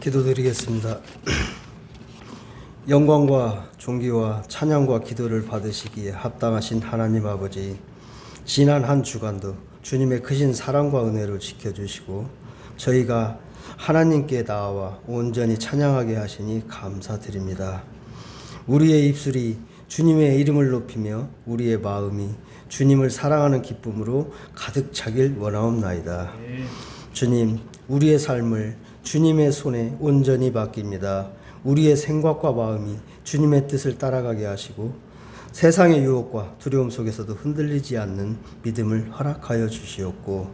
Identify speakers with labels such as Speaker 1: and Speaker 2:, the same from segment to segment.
Speaker 1: 기도드리겠습니다. 영광과 존귀와 찬양과 기도를 받으시기에 합당하신 하나님 아버지, 지난 한 주간도 주님의 크신 사랑과 은혜로 지켜주시고 저희가 하나님께 나와 온전히 찬양하게 하시니 감사드립니다. 우리의 입술이 주님의 이름을 높이며 우리의 마음이 주님을 사랑하는 기쁨으로 가득 차길 원하옵나이다. 주님, 우리의 삶을 주님의 손에 온전히 맡깁니다. 우리의 생각과 마음이 주님의 뜻을 따라가게 하시고 세상의 유혹과 두려움 속에서도 흔들리지 않는 믿음을 허락하여 주시옵고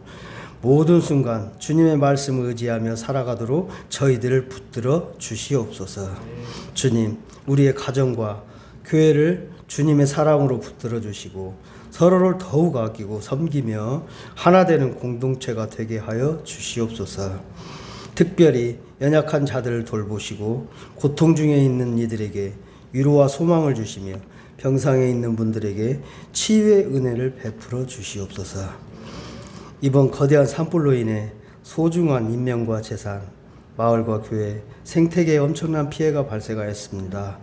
Speaker 1: 모든 순간 주님의 말씀을 의지하며 살아가도록 저희들을 붙들어 주시옵소서. 주님, 우리의 가정과 교회를 주님의 사랑으로 붙들어 주시고 서로를 더욱 아끼고 섬기며 하나 되는 공동체가 되게 하여 주시옵소서. 특별히 연약한 자들을 돌보시고 고통 중에 있는 이들에게 위로와 소망을 주시며 병상에 있는 분들에게 치유의 은혜를 베풀어 주시옵소서. 이번 거대한 산불로 인해 소중한 인명과 재산, 마을과 교회, 생태계에 엄청난 피해가 발생하였습니다.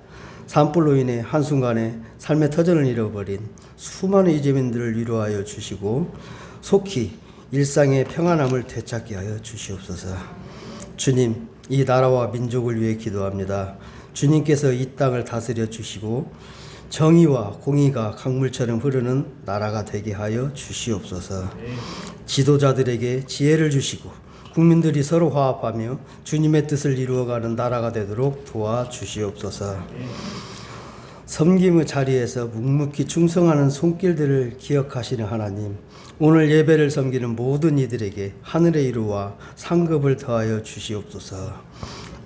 Speaker 1: 산불로 인해 한순간에 삶의 터전을 잃어버린 수많은 이재민들을 위로하여 주시고 속히 일상의 평안함을 되찾게 하여 주시옵소서. 주님, 이 나라와 민족을 위해 기도합니다. 주님께서 이 땅을 다스려 주시고 정의와 공의가 강물처럼 흐르는 나라가 되게 하여 주시옵소서. 지도자들에게 지혜를 주시고 국민들이 서로 화합하며 주님의 뜻을 이루어가는 나라가 되도록 도와주시옵소서. 섬김의 자리에서 묵묵히 충성하는 손길들을 기억하시는 하나님, 오늘 예배를 섬기는 모든 이들에게 하늘의 이루와 상급을 더하여 주시옵소서.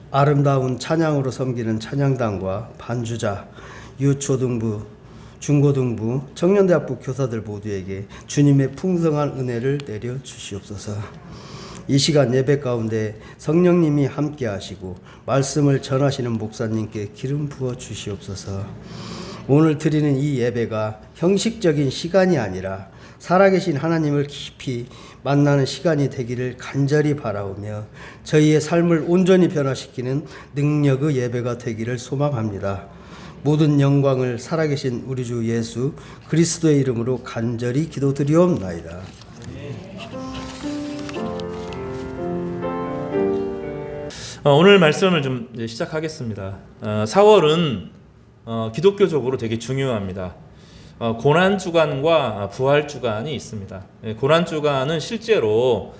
Speaker 1: 아름다운 찬양으로 섬기는 찬양단과 반주자, 유초등부, 중고등부, 청년대학부 교사들 모두에게 주님의 풍성한 은혜를 내려 주시옵소서. 이 시간 예배 가운데 성령님이 함께 하시고 말씀을 전하시는 목사님께 기름 부어 주시옵소서. 오늘 드리는 이 예배가 형식적인 시간이 아니라 살아계신 하나님을 깊이 만나는 시간이 되기를 간절히 바라오며 저희의 삶을 온전히 변화시키는 능력의 예배가 되기를 소망합니다. 모든 영광을 살아계신 우리 주 예수 그리스도의 이름으로 간절히 기도드리옵나이다.
Speaker 2: 오늘 말씀을 좀 시작하겠습니다. 4월은 기독교적으로 되게 중요합니다. 고난주간과 부활주간이 있습니다. 고난주간은 실제로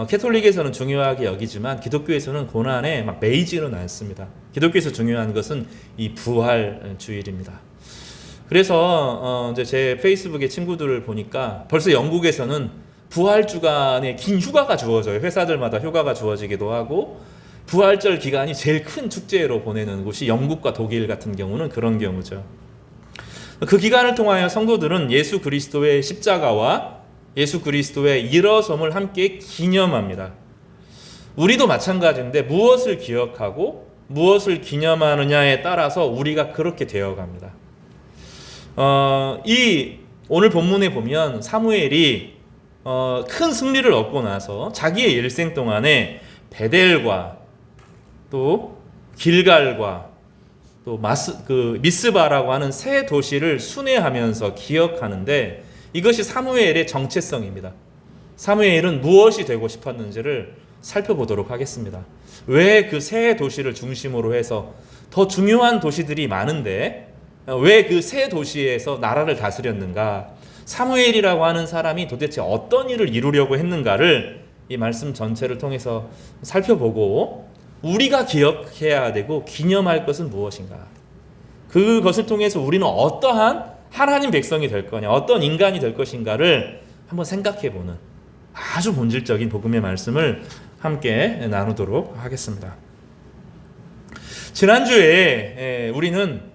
Speaker 2: 캐톨릭에서는 중요하게 여기지만 기독교에서는 고난에 막 매이지는 않습니다. 기독교에서 중요한 것은 이 부활주일입니다. 그래서 이제 제 페이스북에 친구들을 보니까 벌써 영국에서는 부활주간에 긴 휴가가 주어져요. 회사들마다 휴가가 주어지기도 하고 부활절 기간이 제일 큰 축제로 보내는 곳이 영국과 독일 같은 경우는 그런 경우죠. 그 기간을 통하여 성도들은 예수 그리스도의 십자가와 예수 그리스도의 일어섬을 함께 기념합니다. 우리도 마찬가지인데 무엇을 기억하고 무엇을 기념하느냐에 따라서 우리가 그렇게 되어갑니다. 이 오늘 본문에 보면 사무엘이 큰 승리를 얻고 나서 자기의 일생 동안에 베델과 또 길갈과 또 미스바라고 하는 세 도시를 순회하면서 기억하는데 이것이 사무엘의 정체성입니다. 사무엘은 무엇이 되고 싶었는지를 살펴보도록 하겠습니다. 왜 그 세 도시를 중심으로 해서 더 중요한 도시들이 많은데 왜 그 세 도시에서 나라를 다스렸는가? 사무엘이라고 하는 사람이 도대체 어떤 일을 이루려고 했는가를 이 말씀 전체를 통해서 살펴보고 우리가 기억해야 되고 기념할 것은 무엇인가? 그것을 통해서 우리는 어떠한 하나님 백성이 될 거냐, 어떤 인간이 될 것인가를 한번 생각해보는 아주 본질적인 복음의 말씀을 함께 나누도록 하겠습니다.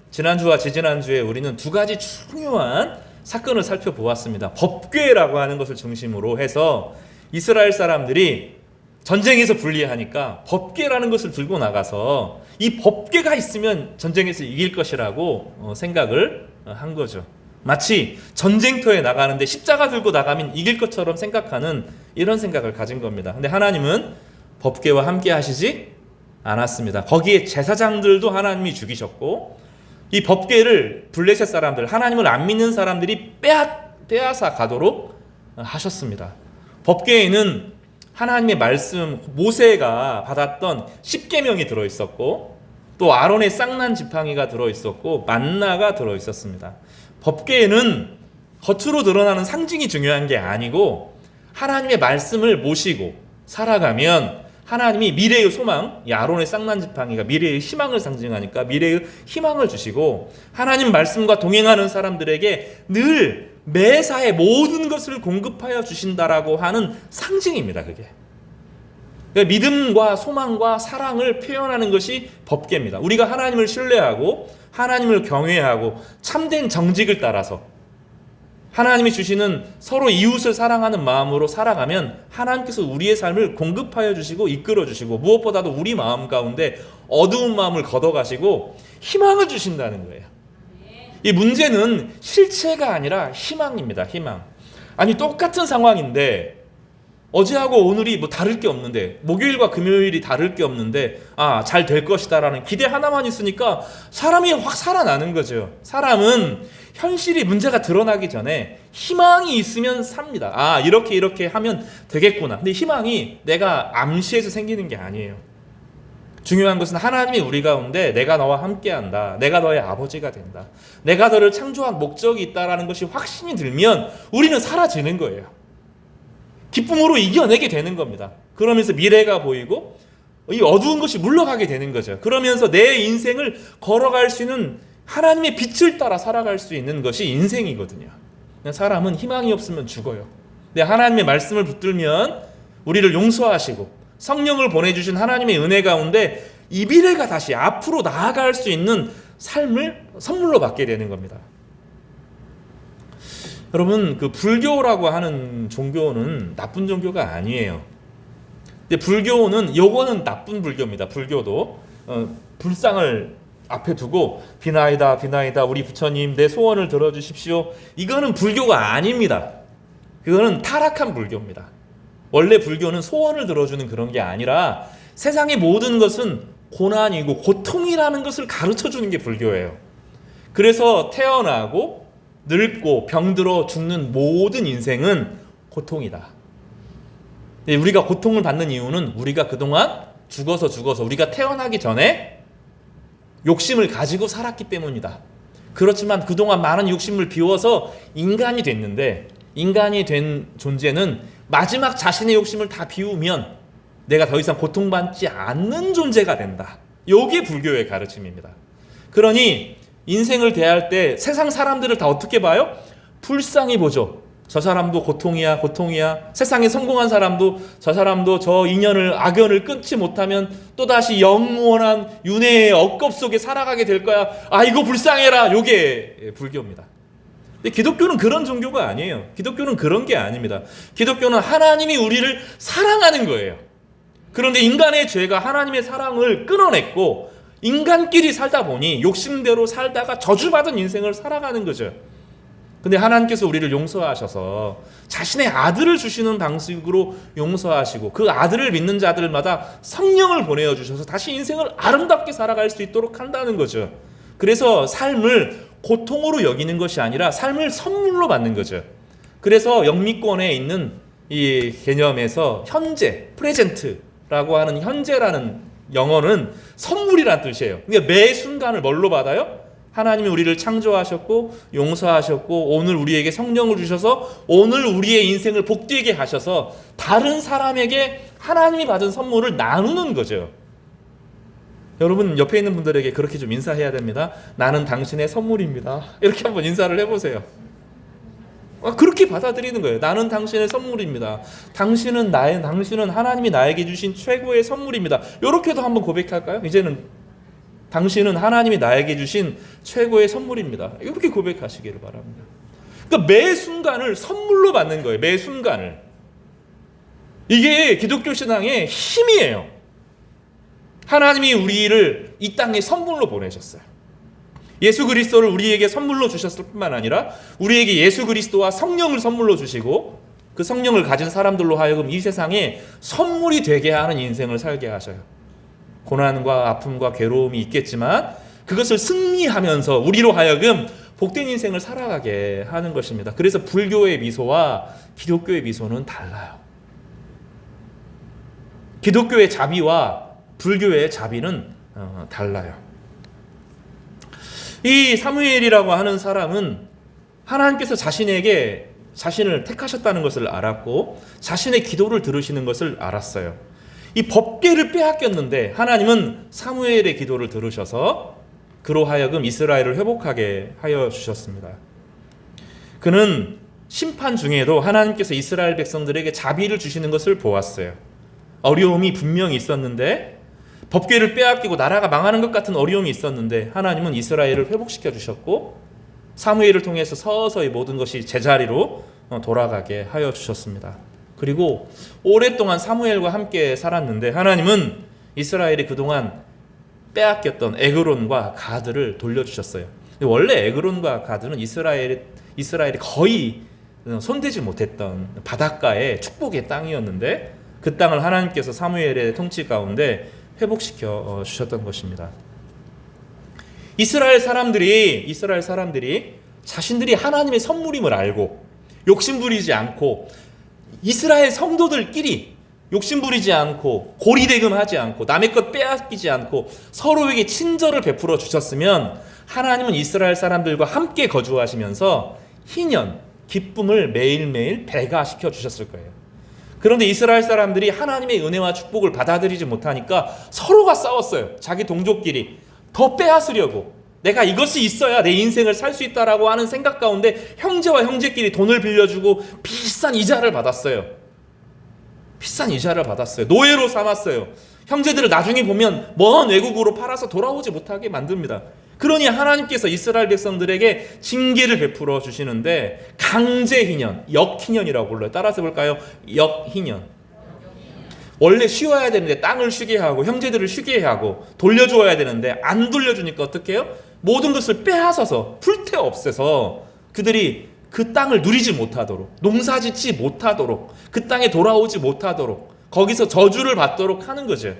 Speaker 2: 지난주와 지지난주에 우리는 두 가지 중요한 사건을 살펴보았습니다. 법궤라고 하는 것을 중심으로 해서 이스라엘 사람들이 전쟁에서 불리하니까 법궤라는 것을 들고 나가서 이 법궤가 있으면 전쟁에서 이길 것이라고 생각을 한 거죠. 마치 전쟁터에 나가는데 십자가 들고 나가면 이길 것처럼 생각하는 이런 생각을 가진 겁니다. 근데 하나님은 법궤와 함께 하시지 않았습니다. 거기에 제사장들도 하나님이 죽이셨고 이 법궤를 블레셋 사람들, 하나님을 안 믿는 사람들이 빼앗아 가도록 하셨습니다. 법궤에는 하나님의 말씀, 모세가 받았던 십계명이 들어있었고 또 아론의 쌍난 지팡이가 들어있었고 만나가 들어있었습니다. 법궤에는 겉으로 드러나는 상징이 중요한 게 아니고 하나님의 말씀을 모시고 살아가면 하나님이 미래의 소망, 이 아론의 쌍난 지팡이가 미래의 희망을 상징하니까 미래의 희망을 주시고 하나님 말씀과 동행하는 사람들에게 늘 매사에 모든 것을 공급하여 주신다라고 하는 상징입니다. 그게 그러니까 믿음과 소망과 사랑을 표현하는 것이 법궤입니다. 우리가 하나님을 신뢰하고 하나님을 경외하고 참된 정직을 따라서 하나님이 주시는 서로 이웃을 사랑하는 마음으로 살아가면 하나님께서 우리의 삶을 공급하여 주시고 이끌어 주시고 무엇보다도 우리 마음 가운데 어두운 마음을 걷어가시고 희망을 주신다는 거예요. 이 문제는 실체가 아니라 희망입니다. 희망. 아니 똑같은 상황인데 어제하고 오늘이 뭐 다를 게 없는데 목요일과 금요일이 다를 게 없는데 잘 될 것이다 라는 기대 하나만 있으니까 사람이 확 살아나는 거죠. 사람은 현실이 문제가 드러나기 전에 희망이 있으면 삽니다. 이렇게 하면 되겠구나. 근데 희망이 내가 암시해서 생기는 게 아니에요. 중요한 것은 하나님이 우리 가운데 내가 너와 함께한다. 내가 너의 아버지가 된다. 내가 너를 창조한 목적이 있다라는 것이 확신이 들면 우리는 사라지는 거예요. 기쁨으로 이겨내게 되는 겁니다. 그러면서 미래가 보이고 이 어두운 것이 물러가게 되는 거죠. 그러면서 내 인생을 걸어갈 수 있는 하나님의 빛을 따라 살아갈 수 있는 것이 인생이거든요. 사람은 희망이 없으면 죽어요. 근데 하나님의 말씀을 붙들면 우리를 용서하시고 성령을 보내주신 하나님의 은혜 가운데 이 미래가 다시 앞으로 나아갈 수 있는 삶을 선물로 받게 되는 겁니다. 여러분, 그 불교라고 하는 종교는 나쁜 종교가 아니에요. 근데 불교는 요거는 나쁜 불교입니다. 불교도 불상을 앞에 두고 비나이다 우리 부처님 내 소원을 들어주십시오. 이거는 불교가 아닙니다. 그거는 타락한 불교입니다. 원래 불교는 소원을 들어주는 그런 게 아니라 세상의 모든 것은 고난이고 고통이라는 것을 가르쳐주는 게 불교예요. 그래서 태어나고 늙고 병들어 죽는 모든 인생은 고통이다. 우리가 고통을 받는 이유는 우리가 그동안 죽어서 우리가 태어나기 전에 욕심을 가지고 살았기 때문이다. 그렇지만 그동안 많은 욕심을 비워서 인간이 됐는데 인간이 된 존재는 마지막 자신의 욕심을 다 비우면 내가 더 이상 고통받지 않는 존재가 된다. 이게 불교의 가르침입니다. 그러니 인생을 대할 때 세상 사람들을 다 어떻게 봐요? 불쌍히 보죠. 저 사람도 고통이야. 세상에 성공한 사람도 저 사람도 저 인연을 악연을 끊지 못하면 또다시 영원한 윤회의 억겁 속에 살아가게 될 거야. 이거 불쌍해라. 요게 불교입니다. 근데 기독교는 그런 종교가 아니에요. 기독교는 그런 게 아닙니다. 기독교는 하나님이 우리를 사랑하는 거예요. 그런데 인간의 죄가 하나님의 사랑을 끊어냈고 인간끼리 살다 보니 욕심대로 살다가 저주받은 인생을 살아가는 거죠. 근데 하나님께서 우리를 용서하셔서 자신의 아들을 주시는 방식으로 용서하시고 그 아들을 믿는 자들마다 성령을 보내어 주셔서 다시 인생을 아름답게 살아갈 수 있도록 한다는 거죠. 그래서 삶을 고통으로 여기는 것이 아니라 삶을 선물로 받는 거죠. 그래서 영미권에 있는 이 개념에서 현재, 프레젠트라고 하는 현재라는 영어는 선물이란 뜻이에요. 그러니까 매 순간을 뭘로 받아요? 하나님이 우리를 창조하셨고 용서하셨고 오늘 우리에게 성령을 주셔서 오늘 우리의 인생을 복되게 하셔서 다른 사람에게 하나님이 받은 선물을 나누는 거죠. 여러분 옆에 있는 분들에게 그렇게 좀 인사해야 됩니다. 나는 당신의 선물입니다. 이렇게 한번 인사를 해보세요. 그렇게 받아들이는 거예요. 나는 당신의 선물입니다. 당신은 하나님이 나에게 주신 최고의 선물입니다. 이렇게도 한번 고백할까요? 이제는 당신은 하나님이 나에게 주신 최고의 선물입니다. 이렇게 고백하시기를 바랍니다. 그러니까 매 순간을 선물로 받는 거예요. 매 순간을. 이게 기독교 신앙의 힘이에요. 하나님이 우리를 이 땅에 선물로 보내셨어요. 예수 그리스도를 우리에게 선물로 주셨을 뿐만 아니라 우리에게 예수 그리스도와 성령을 선물로 주시고 그 성령을 가진 사람들로 하여금 이 세상에 선물이 되게 하는 인생을 살게 하셔요. 고난과 아픔과 괴로움이 있겠지만 그것을 승리하면서 우리로 하여금 복된 인생을 살아가게 하는 것입니다. 그래서 불교의 미소와 기독교의 미소는 달라요. 기독교의 자비와 불교의 자비는 달라요. 이 사무엘이라고 하는 사람은 하나님께서 자신을 택하셨다는 것을 알았고 자신의 기도를 들으시는 것을 알았어요. 이 법궤를 빼앗겼는데 하나님은 사무엘의 기도를 들으셔서 그로 하여금 이스라엘을 회복하게 하여 주셨습니다. 그는 심판 중에도 하나님께서 이스라엘 백성들에게 자비를 주시는 것을 보았어요. 어려움이 분명히 있었는데 법궤를 빼앗기고 나라가 망하는 것 같은 어려움이 있었는데 하나님은 이스라엘을 회복시켜 주셨고 사무엘을 통해서 서서히 모든 것이 제자리로 돌아가게 하여 주셨습니다. 그리고 오랫동안 사무엘과 함께 살았는데 하나님은 이스라엘이 그동안 빼앗겼던 에그론과 가드를 돌려주셨어요. 원래 에그론과 가드는 이스라엘이 거의 손대지 못했던 바닷가의 축복의 땅이었는데 그 땅을 하나님께서 사무엘의 통치 가운데 회복시켜 주셨던 것입니다. 이스라엘 사람들이 자신들이 하나님의 선물임을 알고 욕심부리지 않고 이스라엘 성도들끼리 욕심부리지 않고 고리대금하지 않고 남의 것 빼앗기지 않고 서로에게 친절을 베풀어 주셨으면 하나님은 이스라엘 사람들과 함께 거주하시면서 희년, 기쁨을 매일매일 배가시켜 주셨을 거예요. 그런데 이스라엘 사람들이 하나님의 은혜와 축복을 받아들이지 못하니까 서로가 싸웠어요. 자기 동족끼리 더 빼앗으려고 내가 이것이 있어야 내 인생을 살 수 있다라고 하는 생각 가운데 형제와 형제끼리 돈을 빌려주고 비싼 이자를 받았어요. 노예로 삼았어요. 형제들을 나중에 보면 먼 외국으로 팔아서 돌아오지 못하게 만듭니다. 그러니 하나님께서 이스라엘 백성들에게 징계를 베풀어 주시는데 강제희년, 역희년이라고 불러요. 따라서 볼까요? 역희년. 원래 쉬어야 되는데 땅을 쉬게 하고 형제들을 쉬게 하고 돌려주어야 되는데 안 돌려주니까 어떻게 해요? 모든 것을 빼앗아서 불태워 없애서 그들이 그 땅을 누리지 못하도록, 농사짓지 못하도록, 그 땅에 돌아오지 못하도록, 거기서 저주를 받도록 하는 거죠.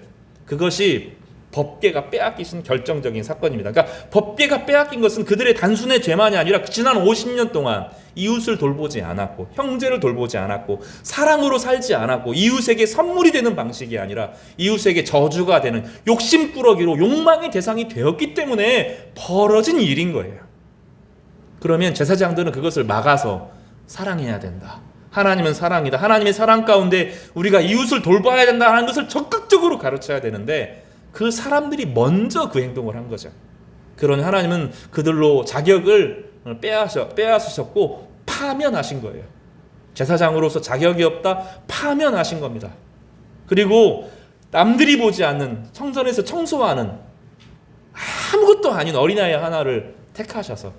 Speaker 2: 그것이 법궤가 빼앗기신 결정적인 사건입니다. 그러니까 법궤가 빼앗긴 것은 그들의 단순의 죄만이 아니라 지난 50년 동안 이웃을 돌보지 않았고 형제를 돌보지 않았고 사랑으로 살지 않았고 이웃에게 선물이 되는 방식이 아니라 이웃에게 저주가 되는 욕심꾸러기로 욕망의 대상이 되었기 때문에 벌어진 일인 거예요. 그러면 제사장들은 그것을 막아서 사랑해야 된다. 하나님은 사랑이다. 하나님의 사랑 가운데 우리가 이웃을 돌봐야 된다는 것을 적극적으로 가르쳐야 되는데 그 사람들이 먼저 그 행동을 한 거죠. 그러니 하나님은 그들로 자격을 빼앗으셨고 파면하신 거예요. 제사장으로서 자격이 없다 파면하신 겁니다. 그리고 남들이 보지 않는 성전에서 청소하는 아무것도 아닌 어린아이 하나를 택하셔서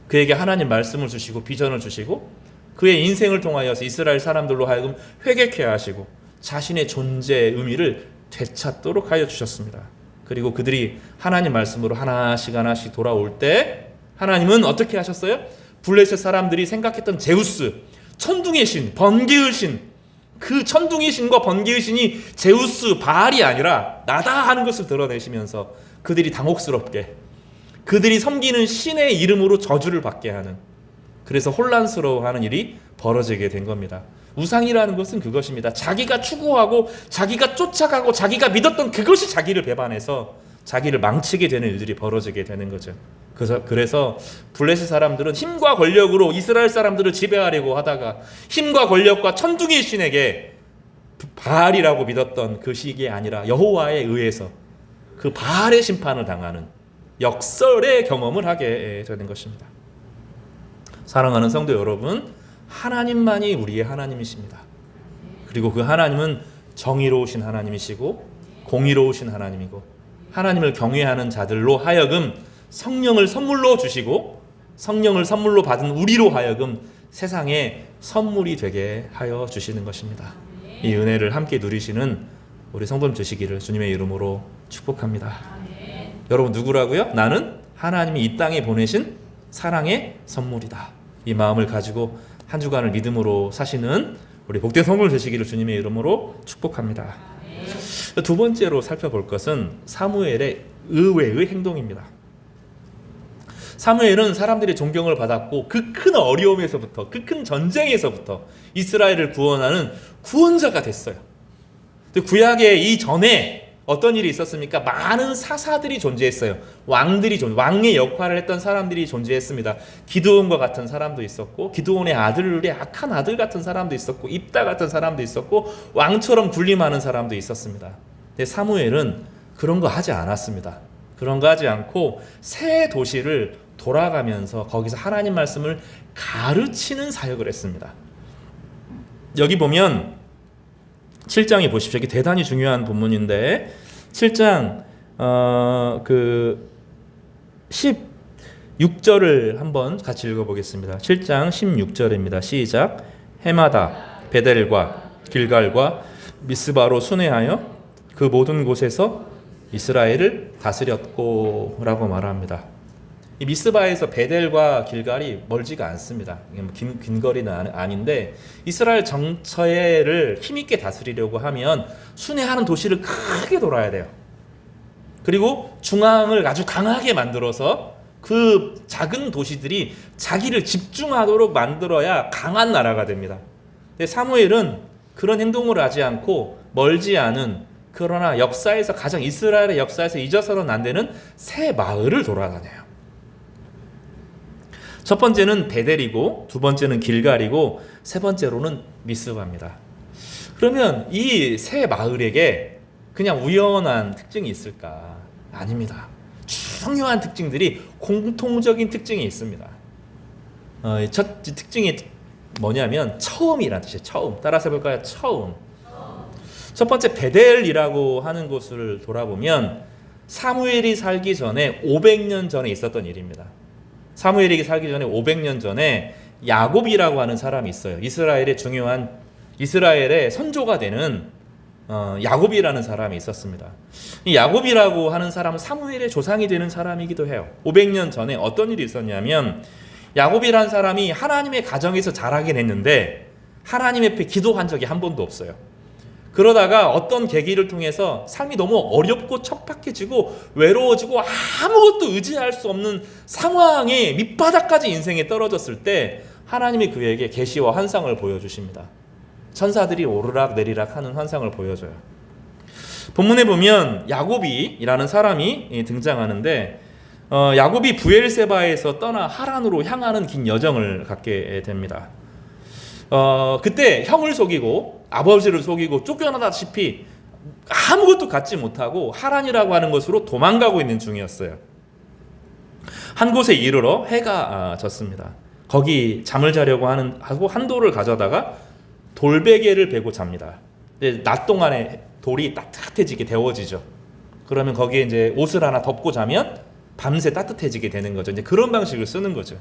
Speaker 2: 그에게 하나님 말씀을 주시고 비전을 주시고 그의 인생을 통하여서 이스라엘 사람들로 하여금 회개케 하시고 자신의 존재의 의미를 되찾도록 하여 주셨습니다. 그리고 그들이 하나님 말씀으로 하나씩 돌아올 때 하나님은 어떻게 하셨어요? 블레셋 사람들이 생각했던 제우스, 천둥의 신, 번개의 신, 그 천둥의 신과 번개의 신이 제우스, 바알이 아니라 나다 하는 것을 드러내시면서 그들이 당혹스럽게 그들이 섬기는 신의 이름으로 저주를 받게 하는, 그래서 혼란스러워하는 일이 벌어지게 된 겁니다. 우상이라는 것은 그것입니다. 자기가 추구하고 자기가 쫓아가고 자기가 믿었던 그것이 자기를 배반해서 자기를 망치게 되는 일들이 벌어지게 되는 거죠. 그래서 블레셋 사람들은 힘과 권력으로 이스라엘 사람들을 지배하려고 하다가 힘과 권력과 천둥의 신에게 바알이라고 믿었던 그 시기에 아니라 여호와에 의해서 그 바알의 심판을 당하는 역설의 경험을 하게 되는 것입니다. 사랑하는 성도 여러분, 하나님만이 우리의 하나님이십니다. 그리고 그 하나님은 정의로우신 하나님이시고 공의로우신 하나님이고 하나님을 경외하는 자들로 하여금 성령을 선물로 주시고 성령을 선물로 받은 우리로 하여금 세상에 선물이 되게 하여 주시는 것입니다. 이 은혜를 함께 누리시는 우리 성도님 되시기를 주님의 이름으로 축복합니다. 여러분 누구라고요? 나는 하나님이 이 땅에 보내신 사랑의 선물이다. 이 마음을 가지고 한 주간을 믿음으로 사시는 우리 복된 성도들 되시기를 주님의 이름으로 축복합니다. 두 번째로 살펴볼 것은 사무엘의 의외의 행동입니다. 사무엘은 사람들의 존경을 받았고 그 큰 어려움에서부터, 그 큰 전쟁에서부터 이스라엘을 구원하는 구원자가 됐어요. 구약의 이전에 어떤 일이 있었습니까? 많은 사사들이 존재했어요. 왕의 역할을 했던 사람들이 존재했습니다. 기드온과 같은 사람도 있었고, 기드온의 아들의 악한 아들 같은 사람도 있었고, 입다 같은 사람도 있었고, 왕처럼 군림하는 사람도 있었습니다. 근데 사무엘은 그런 거 하지 않았습니다. 그런 거 하지 않고 새 도시를 돌아가면서 거기서 하나님 말씀을 가르치는 사역을 했습니다. 여기 보면 7장에 보십시오. 이게 대단히 중요한 본문인데 7장 16절을 한번 같이 읽어보겠습니다. 7장 16절입니다. 시작. 해마다 베델과 길갈과 미스바로 순회하여 그 모든 곳에서 이스라엘을 다스렸고 라고 말합니다. 이 미스바에서 베델과 길갈이 멀지가 않습니다. 긴 거리는 아닌데 이스라엘 전체를 힘있게 다스리려고 하면 순회하는 도시를 크게 돌아야 돼요. 그리고 중앙을 아주 강하게 만들어서 그 작은 도시들이 자기를 집중하도록 만들어야 강한 나라가 됩니다. 근데 사무엘은 그런 행동을 하지 않고 멀지 않은, 그러나 역사에서 가장 이스라엘의 역사에서 잊어서는 안 되는 새 마을을 돌아다녀요. 첫 번째는 베델이고, 두 번째는 길갈이고, 세 번째로는 미스바입니다. 그러면 이 세 마을에게 그냥 우연한 특징이 있을까? 아닙니다. 중요한 특징들이, 공통적인 특징이 있습니다. 첫 특징이 뭐냐면 처음이라는 뜻이에요. 처음. 따라서 해볼까요? 처음. 첫 번째 베델이라고 하는 곳을 돌아보면 사무엘이 살기 전에 500년 전에 있었던 일입니다. 사무엘이 살기 전에 500년 전에 야곱이라고 하는 사람이 있어요. 이스라엘의 중요한, 이스라엘의 선조가 되는 야곱이라는 사람이 있었습니다. 이 야곱이라고 하는 사람은 사무엘의 조상이 되는 사람이기도 해요. 500년 전에 어떤 일이 있었냐면 야곱이라는 사람이 하나님의 가정에서 자라긴 했는데 하나님 앞에 기도한 적이 한 번도 없어요. 그러다가 어떤 계기를 통해서 삶이 너무 어렵고 척박해지고 외로워지고 아무것도 의지할 수 없는 상황에 밑바닥까지 인생에 떨어졌을 때 하나님이 그에게 계시와 환상을 보여주십니다. 천사들이 오르락 내리락 하는 환상을 보여줘요. 본문에 보면 야곱이라는 사람이 등장하는데 야곱이 부엘세바에서 떠나 하란으로 향하는 긴 여정을 갖게 됩니다. 그때 형을 속이고 아버지를 속이고 쫓겨나다시피 아무것도 갖지 못하고 하란이라고 하는 곳으로 도망가고 있는 중이었어요. 한 곳에 이르러 해가 졌습니다. 거기 잠을 자려고 하고 한 돌을 가져다가 돌베개를 베고 잡니다. 낮 동안에 돌이 따뜻해지게 데워지죠. 그러면 거기에 이제 옷을 하나 덮고 자면 밤새 따뜻해지게 되는 거죠. 이제 그런 방식을 쓰는 거죠.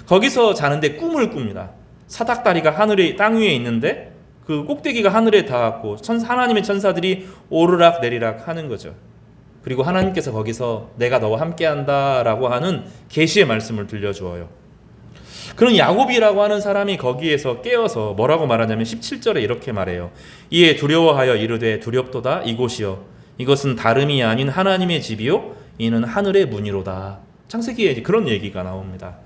Speaker 2: 거기서 자는데 꿈을 꿉니다. 사닥다리가 땅 위에 있는데 그 꼭대기가 하늘에 닿았고 하나님의 천사들이 오르락 내리락 하는 거죠. 그리고 하나님께서 거기서 내가 너와 함께한다라고 하는 계시의 말씀을 들려주어요. 그런 야곱이라고 하는 사람이 거기에서 깨어서 뭐라고 말하냐면 17절에 이렇게 말해요. 이에 두려워하여 이르되 두렵도다 이곳이여 이것은 다름이 아닌 하나님의 집이요 이는 하늘의 문이로다. 창세기에 그런 얘기가 나옵니다.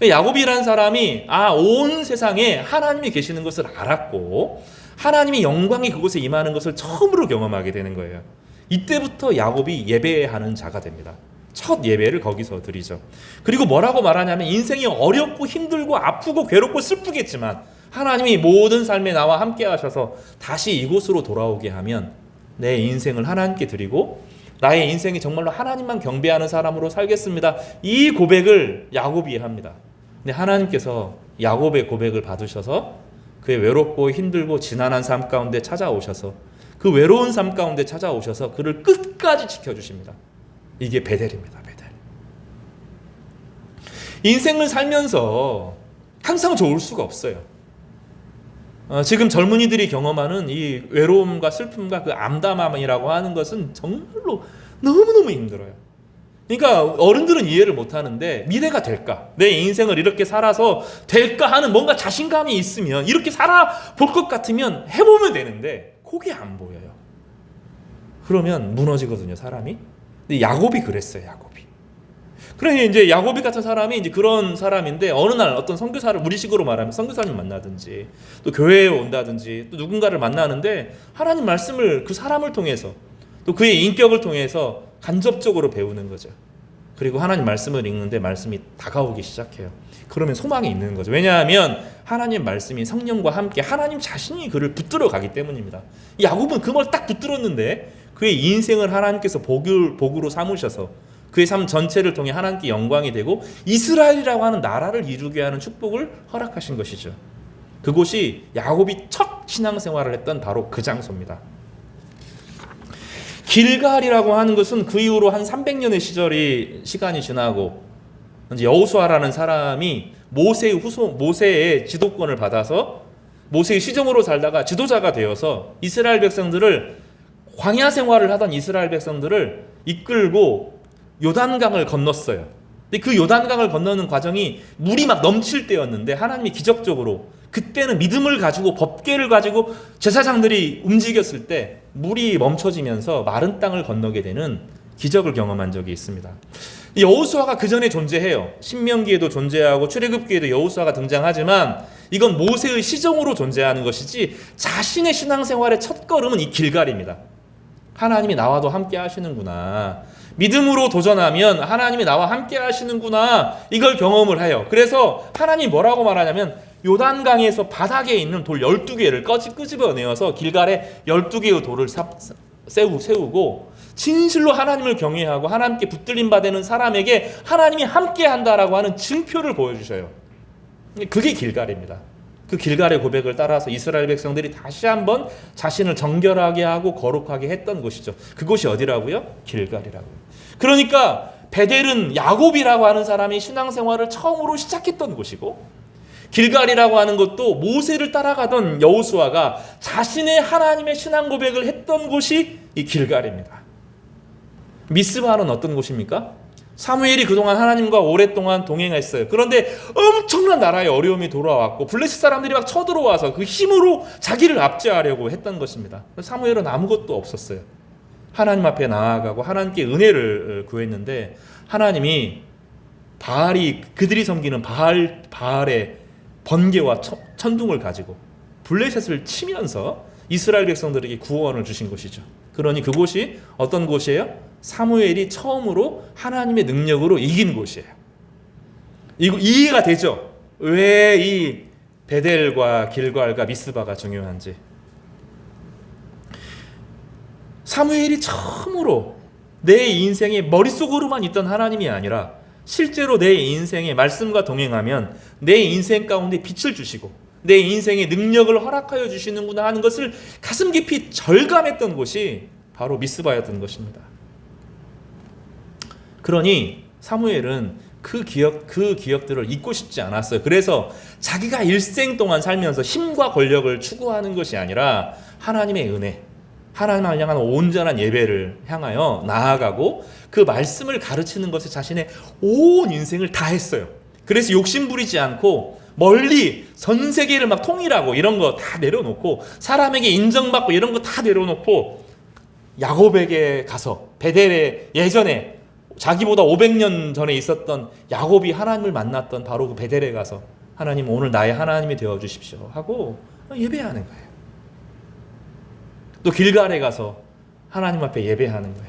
Speaker 2: 야곱이라는 사람이 온 세상에 하나님이 계시는 것을 알았고 하나님의 영광이 그곳에 임하는 것을 처음으로 경험하게 되는 거예요. 이때부터 야곱이 예배하는 자가 됩니다. 첫 예배를 거기서 드리죠. 그리고 뭐라고 말하냐면 인생이 어렵고 힘들고 아프고 괴롭고 슬프겠지만 하나님이 모든 삶에 나와 함께 하셔서 다시 이곳으로 돌아오게 하면 내 인생을 하나님께 드리고 나의 인생이 정말로 하나님만 경배하는 사람으로 살겠습니다. 이 고백을 야곱이 합니다. 근데 하나님께서 야곱의 고백을 받으셔서 그의 외롭고 힘들고 지난한 삶 가운데 찾아오셔서 그 외로운 삶 가운데 찾아오셔서 그를 끝까지 지켜주십니다. 이게 베델입니다. 베델. 인생을 살면서 항상 좋을 수가 없어요. 지금 젊은이들이 경험하는 이 외로움과 슬픔과 그 암담함이라고 하는 것은 정말로 너무너무 힘들어요. 그러니까 어른들은 이해를 못하는데 미래가 될까? 내 인생을 이렇게 살아서 될까 하는 뭔가 자신감이 있으면 이렇게 살아볼 것 같으면 해보면 되는데 그게 안 보여요. 그러면 무너지거든요, 사람이. 근데 야곱이 그랬어요, 야곱이. 그러니 이제 야곱이 같은 사람이 이제 그런 사람인데 어느 날 어떤 선교사를 우리식으로 말하면 선교사님 만나든지 또 교회에 온다든지 또 누군가를 만나는데 하나님 말씀을 그 사람을 통해서 또 그의 인격을 통해서 간접적으로 배우는 거죠. 그리고 하나님 말씀을 읽는데 말씀이 다가오기 시작해요. 그러면 소망이 있는 거죠. 왜냐하면 하나님 말씀이 성령과 함께 하나님 자신이 그를 붙들어 가기 때문입니다. 야곱은 그 말 딱 붙들었는데 그의 인생을 하나님께서 복으로 삼으셔서 그의 삶 전체를 통해 하나님께 영광이 되고 이스라엘이라고 하는 나라를 이루게 하는 축복을 허락하신 것이죠. 그곳이 야곱이 첫 신앙생활을 했던 바로 그 장소입니다. 길갈이라고 하는 것은 그 이후로 한 300년의 시간이 지나고 이제 여호수아라는 사람이 모세의 지도권을 받아서 모세의 시종으로 살다가 지도자가 되어서 이스라엘 백성들을 광야 생활을 하던 이스라엘 백성들을 이끌고 요단강을 건넜어요. 근데 그 요단강을 건너는 과정이 물이 막 넘칠 때였는데 하나님이 기적적으로 그때는 믿음을 가지고 법궤를 가지고 제사장들이 움직였을 때 물이 멈춰지면서 마른 땅을 건너게 되는 기적을 경험한 적이 있습니다. 여호수아가 그 전에 존재해요. 신명기에도 존재하고 출애굽기에도 여호수아가 등장하지만 이건 모세의 시종으로 존재하는 것이지 자신의 신앙생활의 첫걸음은 이 길갈입니다. 하나님이 나와도 함께 하시는구나. 믿음으로 도전하면 하나님이 나와 함께 하시는구나. 이걸 경험을 해요. 그래서 하나님이 뭐라고 말하냐면 요단강에서 바닥에 있는 돌 12개를 끄집어내어서 길갈에 12개의 돌을 세우고 진실로 하나님을 경외하고 하나님께 붙들림 받는 사람에게 하나님이 함께 한다라고 하는 증표를 보여주셔요. 그게 길갈입니다. 그 길갈의 고백을 따라서 이스라엘 백성들이 다시 한번 자신을 정결하게 하고 거룩하게 했던 곳이죠. 그곳이 어디라고요? 길갈이라고요. 그러니까 베델은 야곱이라고 하는 사람이 신앙생활을 처음으로 시작했던 곳이고 길갈이라고 하는 것도 모세를 따라가던 여호수아가 자신의 하나님의 신앙 고백을 했던 곳이 이 길갈입니다. 미스바는 어떤 곳입니까? 사무엘이 그동안 하나님과 오랫동안 동행했어요. 그런데 엄청난 나라의 어려움이 돌아왔고 블레셋 사람들이 막 쳐들어와서 그 힘으로 자기를 압제하려고 했던 것입니다. 사무엘은 아무것도 없었어요. 하나님 앞에 나아가고 하나님께 은혜를 구했는데 하나님이 그들이 섬기는 바알의 번개와 천둥을 가지고 블레셋을 치면서 이스라엘 백성들에게 구원을 주신 것이죠. 그러니 그곳이 어떤 곳이에요? 사무엘이 처음으로 하나님의 능력으로 이긴 곳이에요. 이해가 되죠? 왜 이 베델과 길갈과 미스바가 중요한지. 사무엘이 처음으로 내 인생의 머릿속으로만 있던 하나님이 아니라 실제로 내 인생의 말씀과 동행하면 내 인생 가운데 빛을 주시고 내 인생의 능력을 허락하여 주시는구나 하는 것을 가슴 깊이 절감했던 곳이 바로 미스바였던 것입니다. 그러니 사무엘은 그 기억들을 잊고 싶지 않았어요. 그래서 자기가 일생 동안 살면서 힘과 권력을 추구하는 것이 아니라 하나님의 은혜, 하나님을 향한 온전한 예배를 향하여 나아가고 그 말씀을 가르치는 것에 자신의 온 인생을 다했어요. 그래서 욕심 부리지 않고 멀리 전 세계를 막 통일하고 이런 거 다 내려놓고 사람에게 인정받고 이런 거 다 내려놓고 야곱에게 가서 베델에 예전에 자기보다 500년 전에 있었던 야곱이 하나님을 만났던 바로 그 베델에 가서 하나님 오늘 나의 하나님이 되어주십시오 하고 예배하는 거예요. 또 길갈에 가서 하나님 앞에 예배하는 거예요.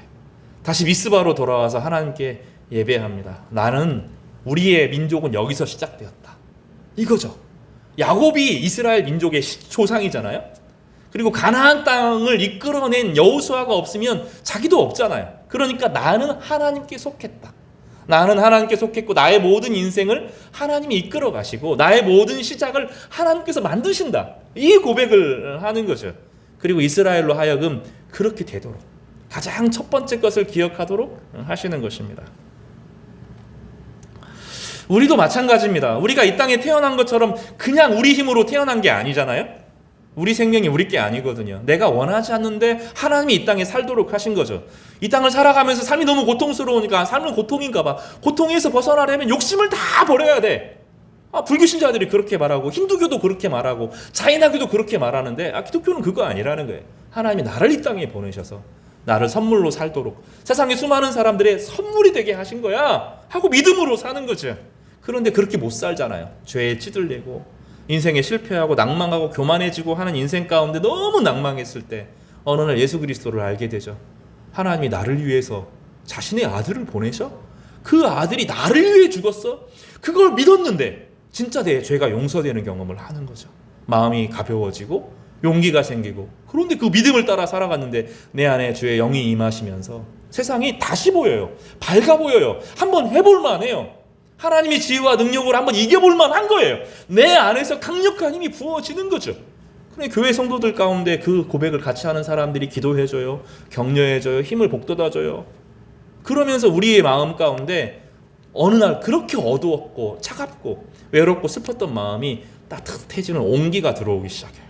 Speaker 2: 다시 미스바로 돌아와서 하나님께 예배합니다. 나는 우리의 민족은 여기서 시작되었다. 이거죠. 야곱이 이스라엘 민족의 조상이잖아요. 그리고 가나안 땅을 이끌어낸 여호수아가 없으면 자기도 없잖아요. 그러니까 나는 하나님께 속했다. 나는 하나님께 속했고 나의 모든 인생을 하나님이 이끌어 가시고 나의 모든 시작을 하나님께서 만드신다. 이 고백을 하는 거죠. 그리고 이스라엘로 하여금 그렇게 되도록 가장 첫 번째 것을 기억하도록 하시는 것입니다. 우리도 마찬가지입니다. 우리가 이 땅에 태어난 것처럼 그냥 우리 힘으로 태어난 게 아니잖아요. 우리 생명이 우리 게 아니거든요. 내가 원하지 않는데 하나님이 이 땅에 살도록 하신 거죠. 이 땅을 살아가면서 삶이 너무 고통스러우니까 삶은 고통인가 봐. 고통에서 벗어나려면 욕심을 다 버려야 돼. 불교 신자들이 그렇게 말하고 힌두교도 그렇게 말하고 자이나교도 그렇게 말하는데 기독교는 그거 아니라는 거예요. 하나님이 나를 이 땅에 보내셔서 나를 선물로 살도록 세상의 수많은 사람들의 선물이 되게 하신 거야 하고 믿음으로 사는 거죠. 그런데 그렇게 못 살잖아요. 죄에 찌들리고 인생에 실패하고 낭망하고 교만해지고 하는 인생 가운데 너무 낭망했을 때 어느 날 예수 그리스도를 알게 되죠. 하나님이 나를 위해서 자신의 아들을 보내셔? 그 아들이 나를 위해 죽었어? 그걸 믿었는데 진짜 내 죄가 용서되는 경험을 하는 거죠. 마음이 가벼워지고 용기가 생기고, 그런데 그 믿음을 따라 살아갔는데 내 안에 주의 영이 임하시면서 세상이 다시 보여요. 밝아 보여요. 한번 해볼 만해요. 하나님의 지혜와 능력으로 한번 이겨볼 만한 거예요. 내 안에서 강력한 힘이 부어지는 거죠. 그런데 교회 성도들 가운데 그 고백을 같이 하는 사람들이 기도해줘요, 격려해줘요, 힘을 북돋아줘요. 그러면서 우리의 마음 가운데 어느 날 그렇게 어두웠고 차갑고 외롭고 슬펐던 마음이 따뜻해지는 온기가 들어오기 시작해요.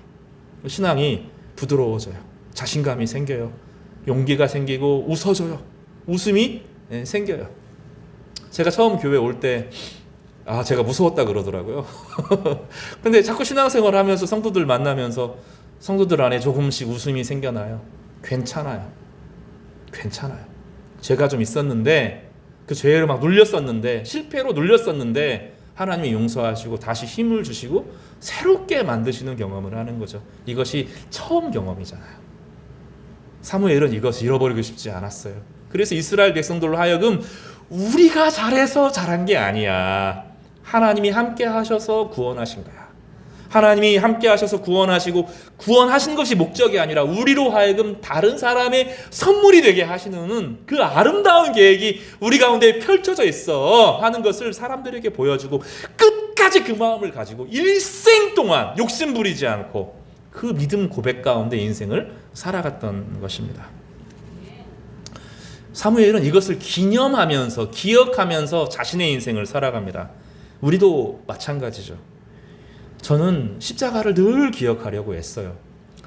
Speaker 2: 신앙이 부드러워져요. 자신감이 생겨요. 용기가 생기고 웃어져요. 웃음이 생겨요. 제가 처음 교회 올 때 제가 무서웠다 그러더라고요. 근데 자꾸 신앙생활 하면서 성도들 만나면서 성도들 안에 조금씩 웃음이 생겨나요. 괜찮아요. 죄가 좀 있었는데 그 죄를 막 눌렸었는데, 실패로 눌렸었는데 하나님이 용서하시고 다시 힘을 주시고 새롭게 만드시는 경험을 하는 거죠. 이것이 처음 경험이잖아요. 사무엘은 이것을 잃어버리고 싶지 않았어요. 그래서 이스라엘 백성들로 하여금 우리가 잘해서 잘한 게 아니야. 하나님이 함께 하셔서 구원하신 거야. 하나님이 함께 하셔서 구원하시고 구원하신 것이 목적이 아니라 우리로 하여금 다른 사람의 선물이 되게 하시는 그 아름다운 계획이 우리 가운데 펼쳐져 있어 하는 것을 사람들에게 보여주고, 끝까지 그 마음을 가지고 일생 동안 욕심 부리지 않고 그 믿음 고백 가운데 인생을 살아갔던 것입니다. 사무엘은 이것을 기념하면서 기억하면서 자신의 인생을 살아갑니다. 우리도 마찬가지죠. 저는 십자가를 늘 기억하려고 애써요.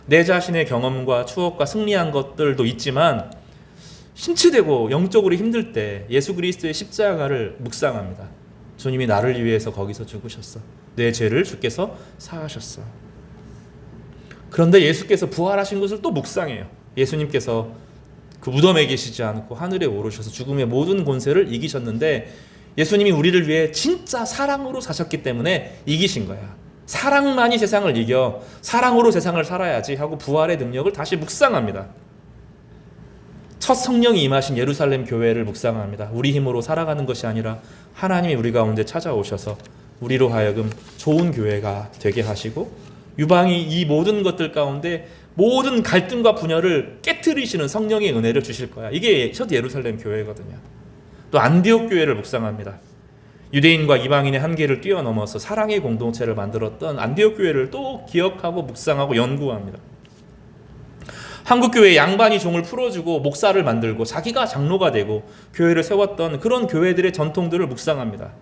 Speaker 2: 내 자신의 경험과 추억과 승리한 것들도 있지만 신체되고 영적으로 힘들 때 예수 그리스도의 십자가를 묵상합니다. 주님이 나를 위해서 거기서 죽으셨어. 내 죄를 주께서 사하셨어. 그런데 예수께서 부활하신 것을 또 묵상해요. 예수님께서 그 무덤에 계시지 않고 하늘에 오르셔서 죽음의 모든 권세를 이기셨는데 예수님이 우리를 위해 진짜 사랑으로 사셨기 때문에 이기신 거야. 사랑만이 세상을 이겨, 사랑으로 세상을 살아야지 하고 부활의 능력을 다시 묵상합니다. 첫 성령이 임하신 예루살렘 교회를 묵상합니다. 우리 힘으로 살아가는 것이 아니라 하나님이 우리 가운데 찾아오셔서 우리로 하여금 좋은 교회가 되게 하시고, 유방이 이 모든 것들 가운데 모든 갈등과 분열을 깨트리시는 성령의 은혜를 주실 거야. 이게 첫 예루살렘 교회거든요. 또 안디옥 교회를 묵상합니다. 유대인과 이방인의 한계를 뛰어넘어서 사랑의 공동체를 만들었던 안디옥 교회를 또 기억하고 묵상하고 연구합니다. 한국교회 양반이 종을 풀어주고 목사를 만들고 자기가 장로가 되고 교회를 세웠던 그런 교회들의 전통들을 묵상합니다.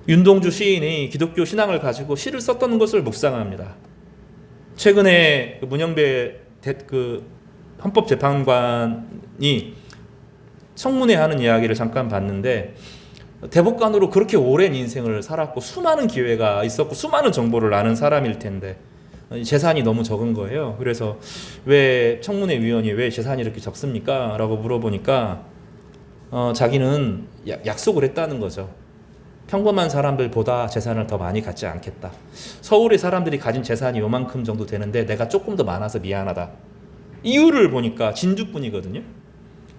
Speaker 2: 윤동주 시인이 기독교 신앙을 가지고 시를 썼던 것을 묵상합니다. 최근에 문영배 헌법재판관이 청문회 하는 이야기를 잠깐 봤는데, 대법관으로 그렇게 오랜 인생을 살았고 수많은 기회가 있었고 수많은 정보를 아는 사람일 텐데 재산이 너무 적은 거예요. 그래서 왜 청문회 위원이 왜 재산이 이렇게 적습니까? 라고 물어보니까 자기는 약속을 했다는 거죠. 평범한 사람들보다 재산을 더 많이 갖지 않겠다. 서울의 사람들이 가진 재산이 요만큼 정도 되는데 내가 조금 더 많아서 미안하다. 이유를 보니까 진주분이거든요.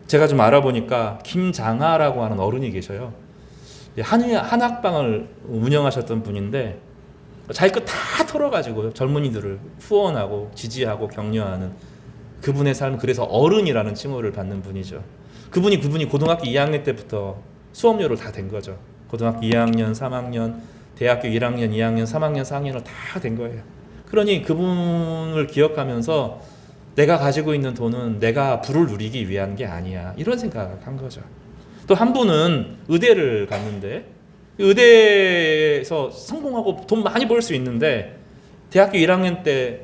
Speaker 2: 제가 좀 알아보니까 김장하라고 하는 어른이 계셔요. 한학방을 운영하셨던 분인데 자기 거 다 털어가지고 젊은이들을 후원하고 지지하고 격려하는 그분의 삶, 그래서 어른이라는 칭호를 받는 분이죠. 그분이 고등학교 2학년 때부터 수업료를 다 댄 거죠. 고등학교 2학년, 3학년, 대학교 1학년, 2학년, 3학년, 4학년을 다 된 거예요. 그러니 그분을 기억하면서 내가 가지고 있는 돈은 내가 부를 누리기 위한 게 아니야, 이런 생각을 한 거죠. 또 한 분은 의대를 갔는데 의대에서 성공하고 돈 많이 벌 수 있는데 대학교 1학년 때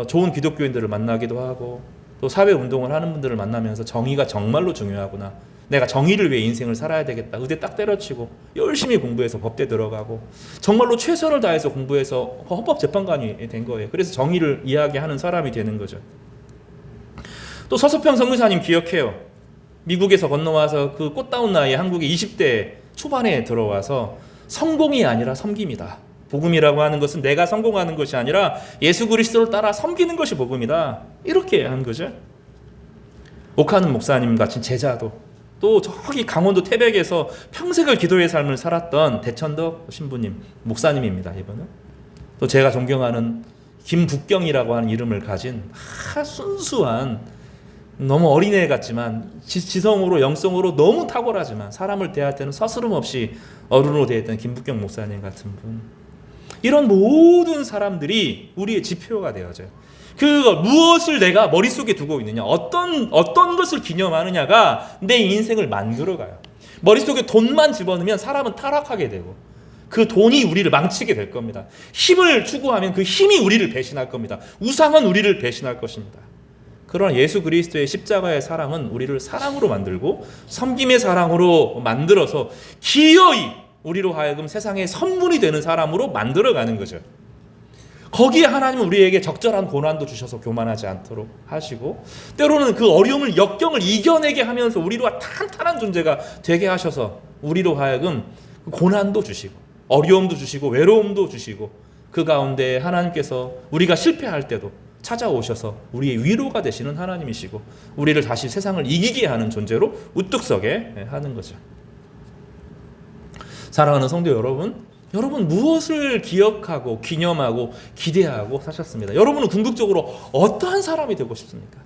Speaker 2: 좋은 기독교인들을 만나기도 하고 또 사회운동을 하는 분들을 만나면서 정의가 정말로 중요하구나, 내가 정의를 위해 인생을 살아야 되겠다, 의대 딱 때려치고 열심히 공부해서 법대 들어가고 정말로 최선을 다해서 공부해서 헌법재판관이 된 거예요. 그래서 정의를 이야기하는 사람이 되는 거죠. 또 서석평 선교사님 기억해요. 미국에서 건너와서 그 꽃다운 나이에 한국에 20대 초반에 들어와서 성공이 아니라 섬김이다. 복음이라고 하는 것은 내가 성공하는 것이 아니라 예수 그리스도를 따라 섬기는 것이 복음이다. 이렇게 한 거죠. 옥하는 목사님 같은 제자도, 또 저기 강원도 태백에서 평생을 기도의 삶을 살았던 대천덕 신부님, 목사님입니다. 이분은 또 제가 존경하는 김북경이라고 하는 이름을 가진 순수한, 너무 어린애 같지만 지성으로 영성으로 너무 탁월하지만 사람을 대할 때는 서스름 없이 어른으로 대했던 김북경 목사님 같은 분, 이런 모든 사람들이 우리의 지표가 되어져요. 무엇을 내가 머릿속에 두고 있느냐, 어떤 것을 기념하느냐가 내 인생을 만들어가요. 머릿속에 돈만 집어넣으면 사람은 타락하게 되고 그 돈이 우리를 망치게 될 겁니다. 힘을 추구하면 그 힘이 우리를 배신할 겁니다. 우상은 우리를 배신할 것입니다. 그러나 예수 그리스도의 십자가의 사랑은 우리를 사랑으로 만들고 섬김의 사랑으로 만들어서 기어이 우리로 하여금 세상의 선분이 되는 사람으로 만들어가는 거죠. 거기에 하나님은 우리에게 적절한 고난도 주셔서 교만하지 않도록 하시고, 때로는 그 어려움을, 역경을 이겨내게 하면서 우리로 탄탄한 존재가 되게 하셔서 우리로 하여금 고난도 주시고 어려움도 주시고 외로움도 주시고, 그 가운데 하나님께서 우리가 실패할 때도 찾아오셔서 우리의 위로가 되시는 하나님이시고 우리를 다시 세상을 이기게 하는 존재로 우뚝 서게 하는 거죠. 사랑하는 성도 여러분, 여러분 무엇을 기억하고 기념하고 기대하고 사셨습니다. 여러분은 궁극적으로 어떠한 사람이 되고 싶습니까?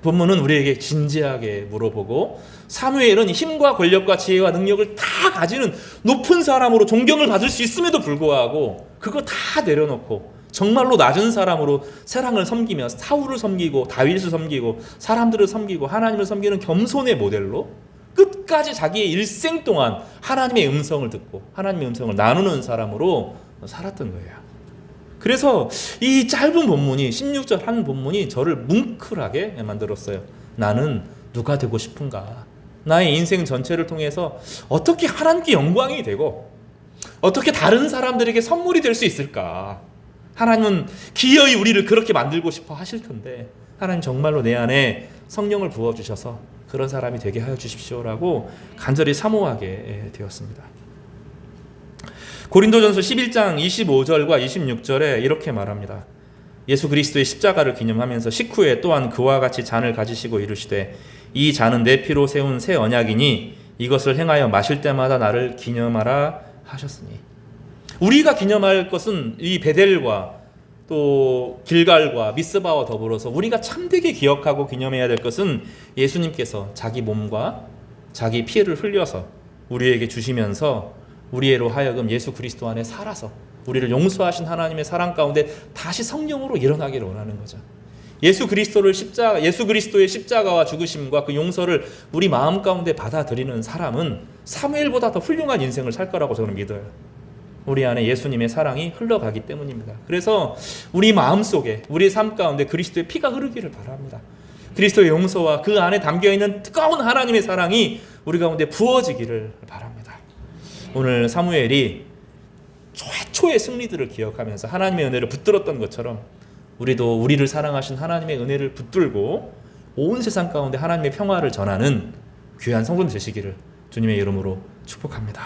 Speaker 2: 본문은 우리에게 진지하게 물어보고, 사무엘은 힘과 권력과 지혜와 능력을 다 가지는 높은 사람으로 존경을 받을 수 있음에도 불구하고 그거 다 내려놓고 정말로 낮은 사람으로 세상을 섬기며 사울을 섬기고 다윗을 섬기고 사람들을 섬기고 하나님을 섬기는 겸손의 모델로 끝까지 자기의 일생 동안 하나님의 음성을 듣고 하나님의 음성을 나누는 사람으로 살았던 거예요. 그래서 이 짧은 본문이, 16절 한 본문이 저를 뭉클하게 만들었어요. 나는 누가 되고 싶은가? 나의 인생 전체를 통해서 어떻게 하나님께 영광이 되고 어떻게 다른 사람들에게 선물이 될 수 있을까? 하나님은 기어이 우리를 그렇게 만들고 싶어 하실 텐데, 하나님 정말로 내 안에 성령을 부어주셔서 그런 사람이 되게 하여 주십시오라고 간절히 사모하게 되었습니다. 고린도전서 11장 25절과 26절에 이렇게 말합니다. 예수 그리스도의 십자가를 기념하면서 식후에 또한 그와 같이 잔을 가지시고 이르시되, 이 잔은 내 피로 세운 새 언약이니 이것을 행하여 마실 때마다 나를 기념하라 하셨으니. 우리가 기념할 것은 이 베델과 또 길갈과 미스바와 더불어서 우리가 참되게 기억하고 기념해야 될 것은 예수님께서 자기 몸과 자기 피를 흘려서 우리에게 주시면서 우리로 하여금 예수 그리스도 안에 살아서 우리를 용서하신 하나님의 사랑 가운데 다시 성령으로 일어나기를 원하는 거죠. 예수 그리스도의 십자가와 죽으심과 그 용서를 우리 마음 가운데 받아들이는 사람은 사무엘보다 더 훌륭한 인생을 살 거라고 저는 믿어요. 우리 안에 예수님의 사랑이 흘러가기 때문입니다. 그래서 우리 마음속에, 우리 삶 가운데 그리스도의 피가 흐르기를 바랍니다. 그리스도의 용서와 그 안에 담겨있는 뜨거운 하나님의 사랑이 우리 가운데 부어지기를 바랍니다. 오늘 사무엘이 최초의 승리들을 기억하면서 하나님의 은혜를 붙들었던 것처럼 우리도 우리를 사랑하신 하나님의 은혜를 붙들고 온 세상 가운데 하나님의 평화를 전하는 귀한 성도들 되시기를 주님의 이름으로 축복합니다.